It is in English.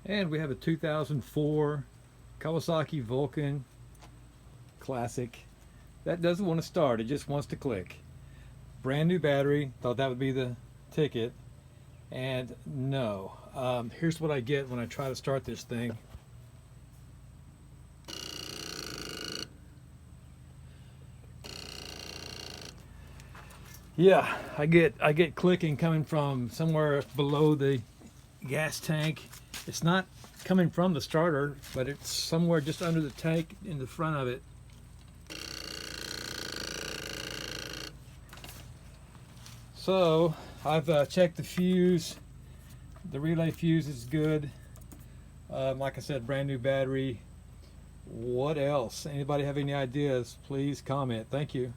And we have a 2004 Kawasaki Vulcan Classic. That doesn't want to start, it just wants to click. Brand new battery, thought that would be the ticket. And no. Here's what I get when I try to start this thing. Yeah, I get clicking coming from somewhere below the gas tank. It's not coming from the starter, but it's somewhere just under the tank in the front of it. So I've checked the fuse. The relay fuse is good. Like I said, brand new battery. What else? Anybody have any ideas? Please comment. Thank you.